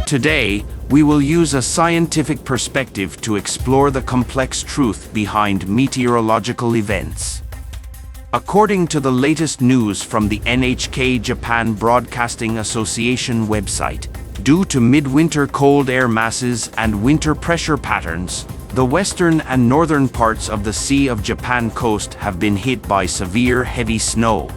Today, we will use a scientific perspective to explore the complex truth behind meteorological events. According to the latest news from the NHK Japan Broadcasting Association website, due to midwinter cold air masses and winter pressure patterns, the western and northern parts of the Sea of Japan coast have been hit by severe heavy snow.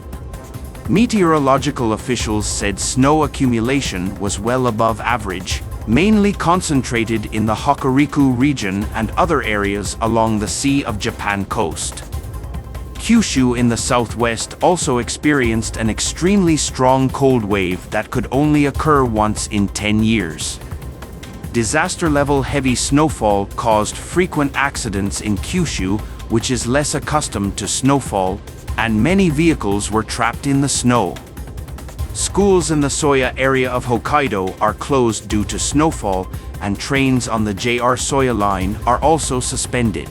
Meteorological officials said snow accumulation was well above average, mainly concentrated in the Hokuriku region and other areas along the Sea of Japan coast. Kyushu in the southwest also experienced an extremely strong cold wave that could only occur once in 10 years. Disaster-level heavy snowfall caused frequent accidents in Kyushu, which is less accustomed to snowfall, and many vehicles were trapped in the snow. Schools in the Soya area of Hokkaido are closed due to snowfall, and trains on the JR Soya line are also suspended.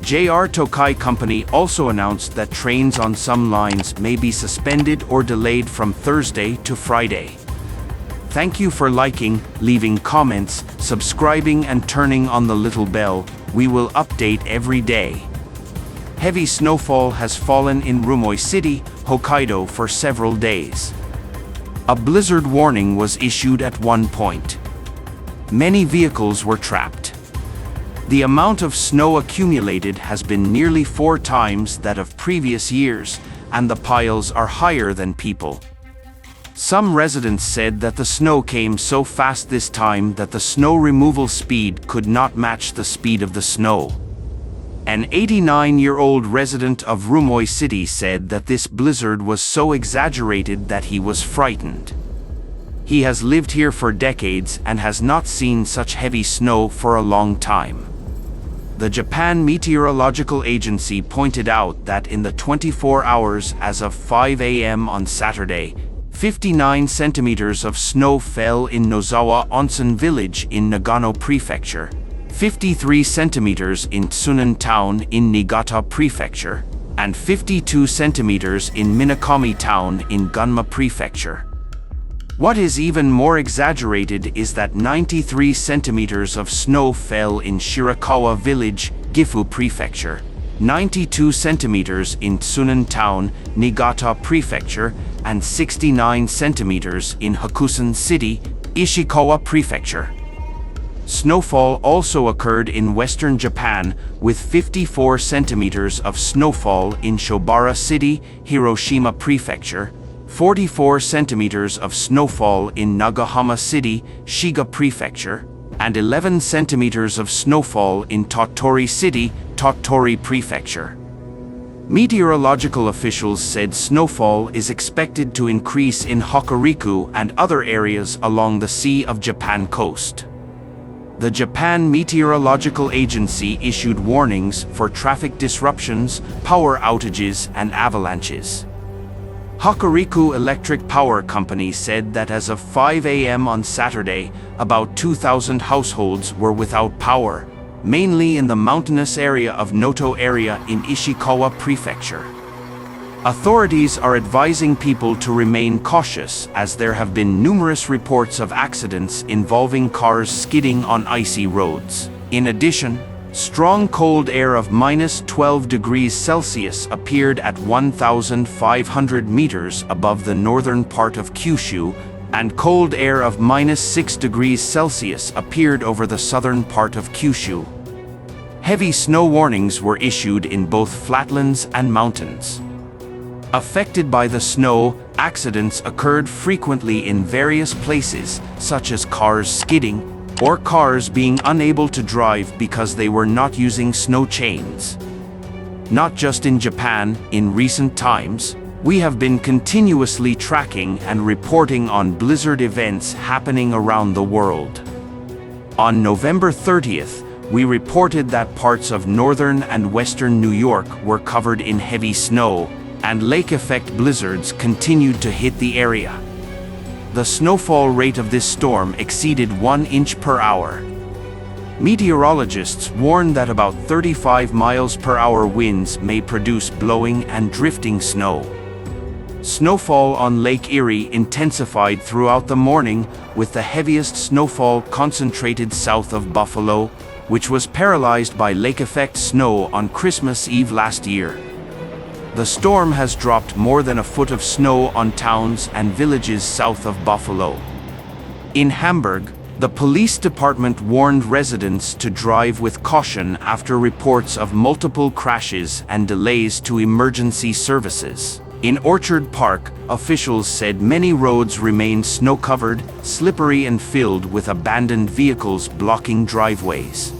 JR Tokai Company also announced that trains on some lines may be suspended or delayed from Thursday to Friday. Thank you for liking, leaving comments, subscribing and turning on the little bell. We will update every day. Heavy snowfall has fallen in Rumoi City, Hokkaido for several days. A blizzard warning was issued at one point. Many vehicles were trapped. The amount of snow accumulated has been nearly 4 times that of previous years, and the piles are higher than people. Some residents said that the snow came so fast this time that the snow removal speed could not match the speed of the snow. An 89-year-old resident of Rumoi City said that this blizzard was so exaggerated that he was frightened. He has lived here for decades and has not seen such heavy snow for a long time. The Japan Meteorological Agency pointed out that in the 24 hours as of 5 a.m. on Saturday, 59 centimeters of snow fell in Nozawa Onsen village in Nagano Prefecture, 53 centimeters in Tsunan town in Niigata Prefecture, and 52 centimeters in Minakami town in Gunma Prefecture. What is even more exaggerated is that 93 centimeters of snow fell in Shirakawa village, Gifu Prefecture, 92 centimeters in Tsunan town, Niigata Prefecture, and 69 centimeters in Hakusen City, Ishikawa Prefecture. Snowfall also occurred in western Japan, with 54 centimeters of snowfall in Shobara City, Hiroshima Prefecture, 44 centimeters of snowfall in Nagahama City, Shiga Prefecture, and 11 centimeters of snowfall in Tottori City, Tottori Prefecture. Meteorological officials said snowfall is expected to increase in Hokuriku and other areas along the Sea of Japan coast. The Japan Meteorological Agency issued warnings for traffic disruptions, power outages, and avalanches. Hokuriku Electric Power Company said that as of 5 a.m. on Saturday, about 2,000 households were without power, mainly in the mountainous area of Noto area in Ishikawa Prefecture. Authorities are advising people to remain cautious as there have been numerous reports of accidents involving cars skidding on icy roads. In addition, strong cold air of -12 degrees Celsius appeared at 1,500 meters above the northern part of Kyushu, and cold air of -6 degrees Celsius appeared over the southern part of Kyushu. Heavy snow warnings were issued in both flatlands and mountains. Affected by the snow, accidents occurred frequently in various places, such as cars skidding, or cars being unable to drive because they were not using snow chains. Not just in Japan, in recent times, we have been continuously tracking and reporting on blizzard events happening around the world. On November 30th, we reported that parts of northern and western New York were covered in heavy snow, and lake-effect blizzards continued to hit the area. The snowfall rate of this storm exceeded 1 inch per hour. Meteorologists warn that about 35 miles per hour winds may produce blowing and drifting snow. Snowfall on Lake Erie intensified throughout the morning, with the heaviest snowfall concentrated south of Buffalo, which was paralyzed by lake-effect snow on Christmas Eve last year. The storm has dropped more than a foot of snow on towns and villages south of Buffalo. In Hamburg, the police department warned residents to drive with caution after reports of multiple crashes and delays to emergency services. In Orchard Park, officials said many roads remain snow-covered, slippery and filled with abandoned vehicles blocking driveways.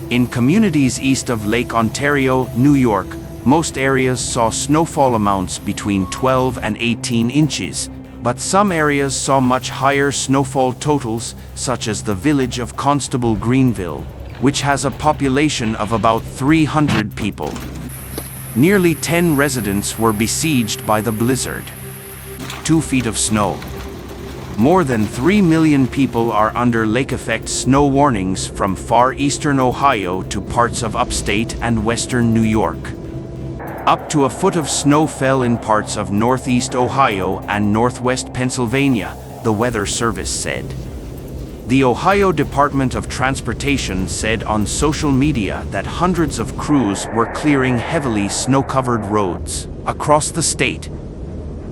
In communities east of Lake Ontario, New York, most areas saw snowfall amounts between 12 and 18 inches, but some areas saw much higher snowfall totals, such as the village of Constable Greenville, which has a population of about 300 people. Nearly 10 residents were besieged by the blizzard. 2 feet of snow. More than 3 million people are under lake-effect snow warnings from far eastern Ohio to parts of upstate and western New York. Up to a foot of snow fell in parts of northeast Ohio and northwest Pennsylvania, the Weather Service said. The Ohio Department of Transportation said on social media that hundreds of crews were clearing heavily snow-covered roads across the state.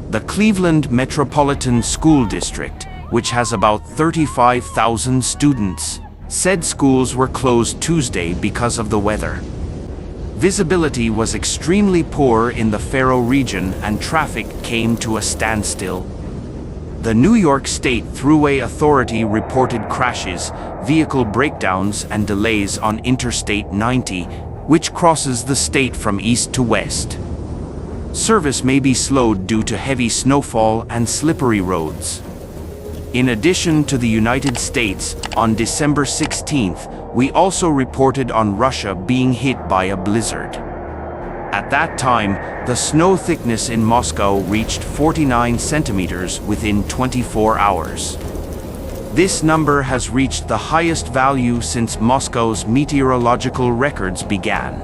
The Cleveland Metropolitan School District, which has about 35,000 students, said schools were closed Tuesday because of the weather. Visibility was extremely poor in the Faro region and traffic came to a standstill. The New York State Thruway Authority reported crashes, vehicle breakdowns and delays on Interstate 90, which crosses the state from east to west. Service may be slowed due to heavy snowfall and slippery roads. In addition to the United States, on December 16th, we also reported on Russia being hit by a blizzard. At that time, the snow thickness in Moscow reached 49 centimeters within 24 hours. This number has reached the highest value since Moscow's meteorological records began.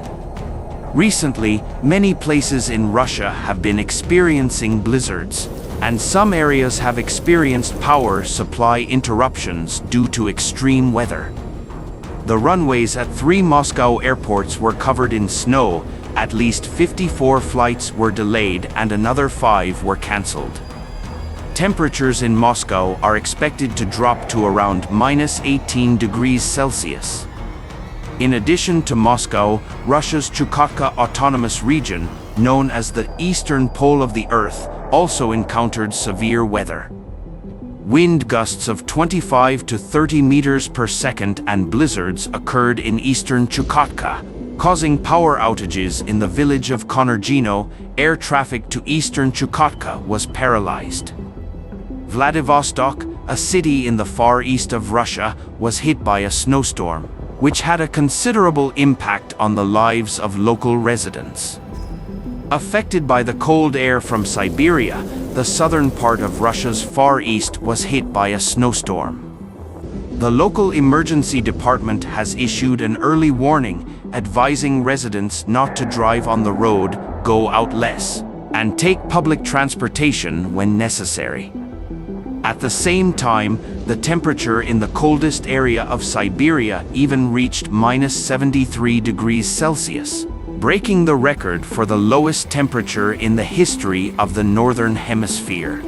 Recently, many places in Russia have been experiencing blizzards, and some areas have experienced power supply interruptions due to extreme weather. The runways at 3 Moscow airports were covered in snow. At least 54 flights were delayed and another 5 were cancelled. Temperatures in Moscow are expected to drop to around -18 degrees Celsius. In addition to Moscow, Russia's Chukotka Autonomous Region, known as the Eastern Pole of the Earth, also encountered severe weather. Wind gusts of 25 to 30 meters per second and blizzards occurred in eastern Chukotka, causing power outages in the village of Konorgino. Air traffic to eastern Chukotka was paralyzed. Vladivostok, a city in the far east of Russia, was hit by a snowstorm, which had a considerable impact on the lives of local residents. Affected by the cold air from Siberia, the southern part of Russia's far east was hit by a snowstorm. The local emergency department has issued an early warning, advising residents not to drive on the road, go out less, and take public transportation when necessary. At the same time, the temperature in the coldest area of Siberia even reached -73 degrees Celsius, breaking the record for the lowest temperature in the history of the Northern Hemisphere.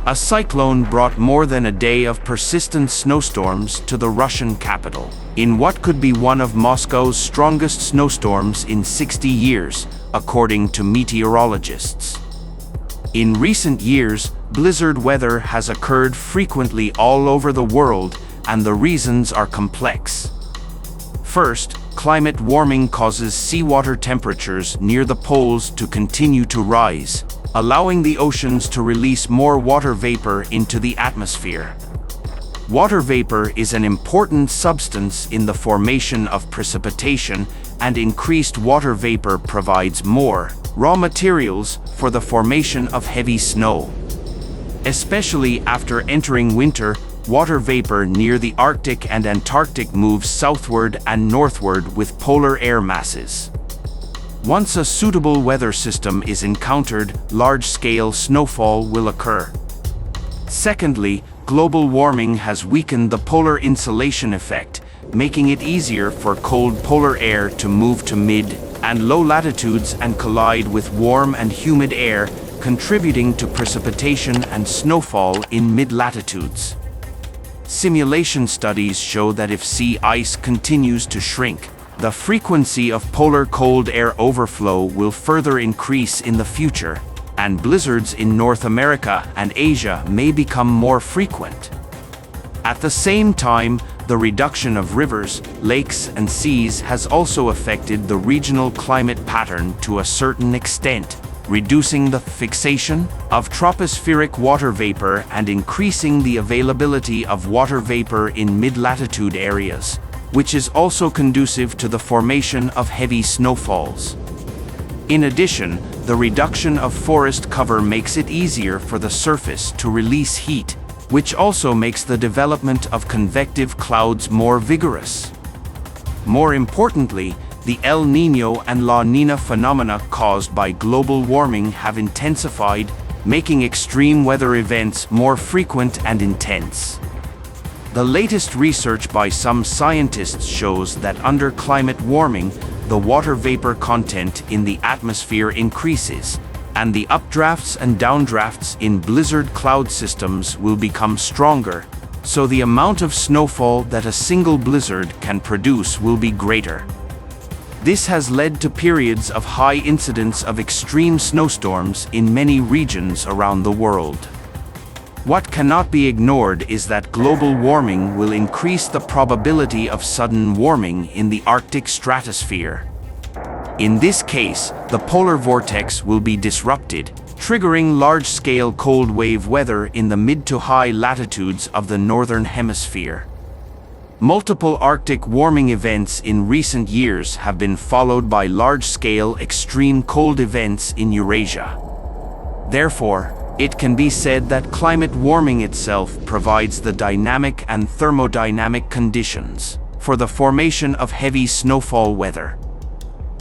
A cyclone brought more than a day of persistent snowstorms to the Russian capital, in what could be one of Moscow's strongest snowstorms in 60 years, according to meteorologists. In recent years, blizzard weather has occurred frequently all over the world, and the reasons are complex. First, climate warming causes seawater temperatures near the poles to continue to rise, allowing the oceans to release more water vapor into the atmosphere. Water vapor is an important substance in the formation of precipitation, and increased water vapor provides more raw materials for the formation of heavy snow. Especially after entering winter, water vapor near the Arctic and Antarctic moves southward and northward with polar air masses. Once a suitable weather system is encountered, large-scale snowfall will occur. Secondly, global warming has weakened the polar insulation effect, making it easier for cold polar air to move to mid and low latitudes and collide with warm and humid air, contributing to precipitation and snowfall in mid-latitudes. Simulation studies show that if sea ice continues to shrink, the frequency of polar cold air overflow will further increase in the future, and blizzards in North America and Asia may become more frequent. At the same time, the reduction of rivers, lakes, and seas has also affected the regional climate pattern to a certain extent, reducing the fixation of tropospheric water vapor and increasing the availability of water vapor in mid-latitude areas, which is also conducive to the formation of heavy snowfalls. In addition, the reduction of forest cover makes it easier for the surface to release heat, which also makes the development of convective clouds more vigorous. More importantly, the El Niño and La Niña phenomena caused by global warming have intensified, making extreme weather events more frequent and intense. The latest research by some scientists shows that under climate warming, the water vapor content in the atmosphere increases, and the updrafts and downdrafts in blizzard cloud systems will become stronger, so the amount of snowfall that a single blizzard can produce will be greater. This has led to periods of high incidence of extreme snowstorms in many regions around the world. What cannot be ignored is that global warming will increase the probability of sudden warming in the Arctic stratosphere. In this case, the polar vortex will be disrupted, triggering large-scale cold wave weather in the mid to high latitudes of the northern hemisphere. Multiple Arctic warming events in recent years have been followed by large-scale extreme cold events in Eurasia. Therefore, it can be said that climate warming itself provides the dynamic and thermodynamic conditions for the formation of heavy snowfall weather.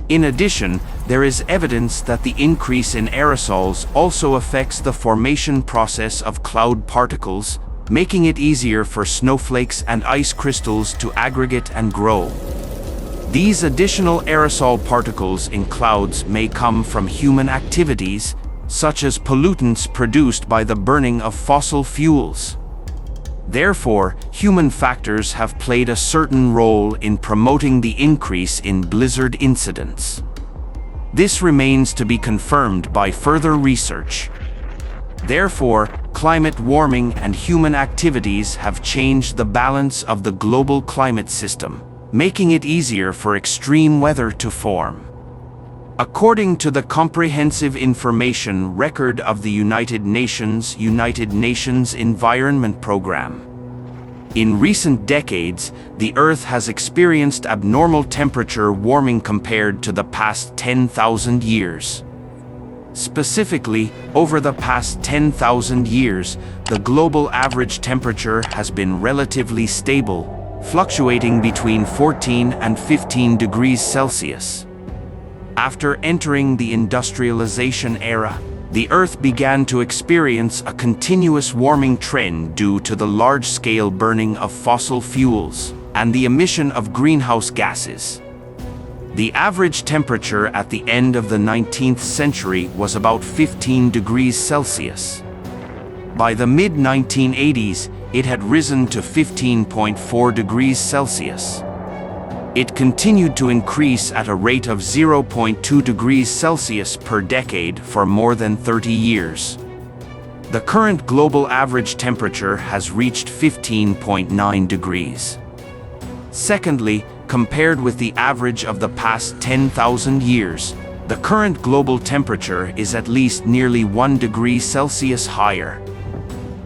In addition, there is evidence that the increase in aerosols also affects the formation process of cloud particles, making it easier for snowflakes and ice crystals to aggregate and grow. These additional aerosol particles in clouds may come from human activities, such as pollutants produced by the burning of fossil fuels. Therefore, human factors have played a certain role in promoting the increase in blizzard incidents. This remains to be confirmed by further research. Therefore, climate warming and human activities have changed the balance of the global climate system, making it easier for extreme weather to form. According to the Comprehensive Information Record of the United Nations Environment Programme, in recent decades, the Earth has experienced abnormal temperature warming compared to the past 10,000 years. Specifically, over the past 10,000 years, the global average temperature has been relatively stable, fluctuating between 14 and 15 degrees Celsius. After entering the industrialization era, the Earth began to experience a continuous warming trend due to the large-scale burning of fossil fuels and the emission of greenhouse gases. The average temperature at the end of the 19th century was about 15 degrees Celsius. By the mid-1980s, it had risen to 15.4 degrees Celsius. It continued to increase at a rate of 0.2 degrees Celsius per decade for more than 30 years. The current global average temperature has reached 15.9 degrees. Secondly, compared with the average of the past 10,000 years, the current global temperature is at least nearly 1 degree Celsius higher.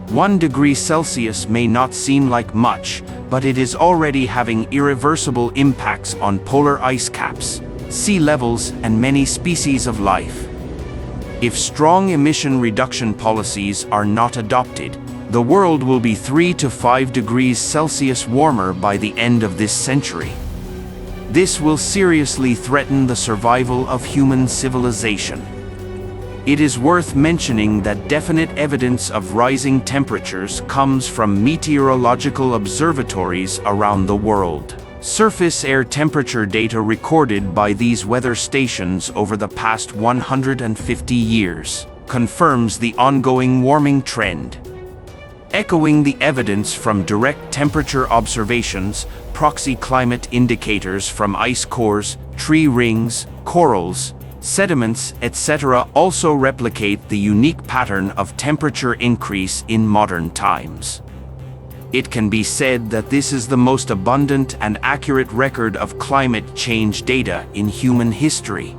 1 degree Celsius may not seem like much, but it is already having irreversible impacts on polar ice caps, sea levels, and many species of life. If strong emission reduction policies are not adopted, the world will be 3 to 5 degrees Celsius warmer by the end of this century. This will seriously threaten the survival of human civilization. It is worth mentioning that definite evidence of rising temperatures comes from meteorological observatories around the world. Surface air temperature data recorded by these weather stations over the past 150 years confirms the ongoing warming trend. Echoing the evidence from direct temperature observations, proxy climate indicators from ice cores, tree rings, corals, sediments, etc. also replicate the unique pattern of temperature increase in modern times. It can be said that this is the most abundant and accurate record of climate change data in human history.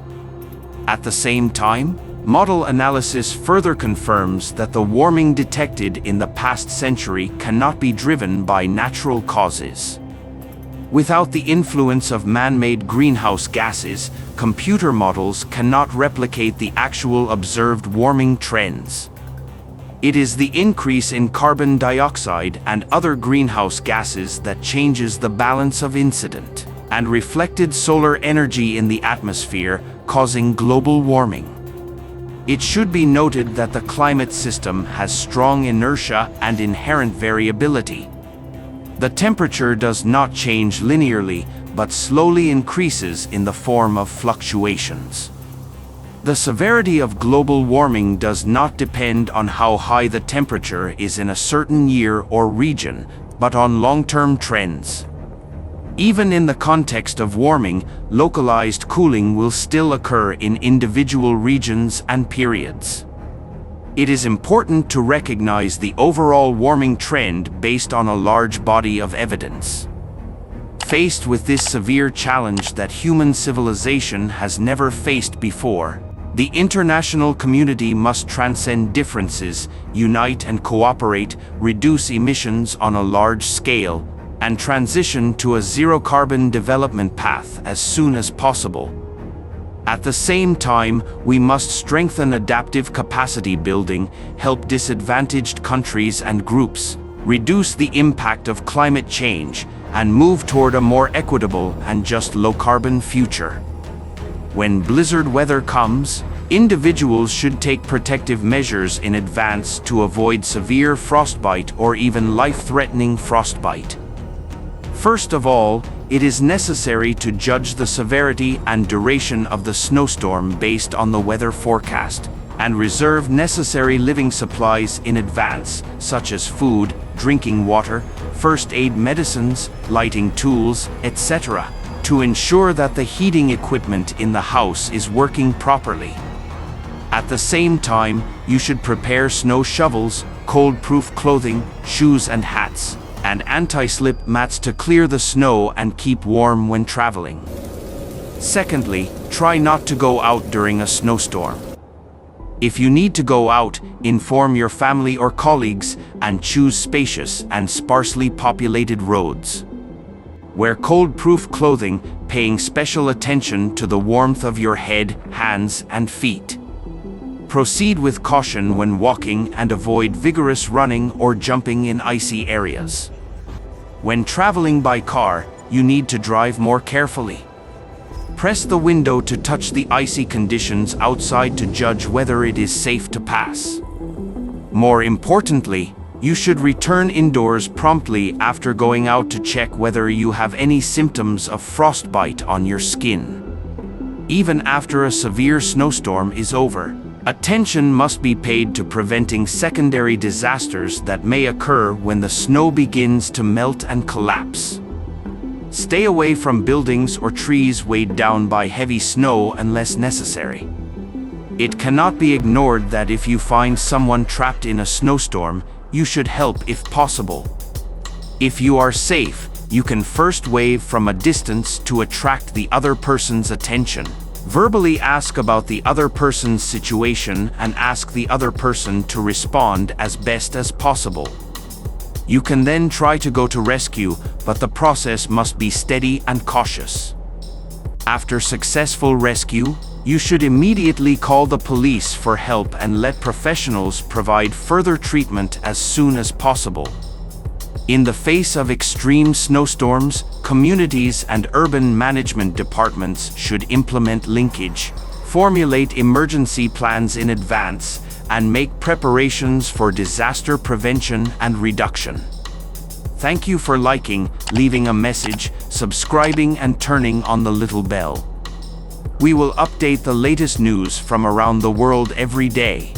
At the same time, model analysis further confirms that the warming detected in the past century cannot be driven by natural causes. Without the influence of man-made greenhouse gases, computer models cannot replicate the actual observed warming trends. It is the increase in carbon dioxide and other greenhouse gases that changes the balance of incident and reflected solar energy in the atmosphere, causing global warming. It should be noted that the climate system has strong inertia and inherent variability. The temperature does not change linearly, but slowly increases in the form of fluctuations. The severity of global warming does not depend on how high the temperature is in a certain year or region, but on long-term trends. Even in the context of warming, localized cooling will still occur in individual regions and periods. It is important to recognize the overall warming trend based on a large body of evidence. Faced with this severe challenge that human civilization has never faced before, the international community must transcend differences, unite and cooperate, reduce emissions on a large scale, and transition to a zero-carbon development path as soon as possible. At the same time, we must strengthen adaptive capacity building, help disadvantaged countries and groups, reduce the impact of climate change, and move toward a more equitable and just low-carbon future. When blizzard weather comes, individuals should take protective measures in advance to avoid severe frostbite or even life-threatening frostbite. First of all, it is necessary to judge the severity and duration of the snowstorm based on the weather forecast, and reserve necessary living supplies in advance, such as food, drinking water, first aid medicines, lighting tools, etc., to ensure that the heating equipment in the house is working properly. At the same time, you should prepare snow shovels, cold-proof clothing, shoes and hats, and anti-slip mats to clear the snow and keep warm when traveling. Secondly, try not to go out during a snowstorm. If you need to go out, inform your family or colleagues and choose spacious and sparsely populated roads. Wear cold-proof clothing, paying special attention to the warmth of your head, hands, and feet. Proceed with caution when walking and avoid vigorous running or jumping in icy areas. When traveling by car, you need to drive more carefully. Press the window to touch the icy conditions outside to judge whether it is safe to pass. More importantly, you should return indoors promptly after going out to check whether you have any symptoms of frostbite on your skin. Even after a severe snowstorm is over, attention must be paid to preventing secondary disasters that may occur when the snow begins to melt and collapse. Stay away from buildings or trees weighed down by heavy snow unless necessary. It cannot be ignored that if you find someone trapped in a snowstorm, you should help if possible. If you are safe, you can first wave from a distance to attract the other person's attention. Verbally ask about the other person's situation and ask the other person to respond as best as possible. You can then try to go to rescue, but the process must be steady and cautious. After successful rescue, you should immediately call the police for help and let professionals provide further treatment as soon as possible. In the face of extreme snowstorms, communities and urban management departments should implement linkage, formulate emergency plans in advance, and make preparations for disaster prevention and reduction. Thank you for liking, leaving a message, subscribing, and turning on the little bell. We will update the latest news from around the world every day.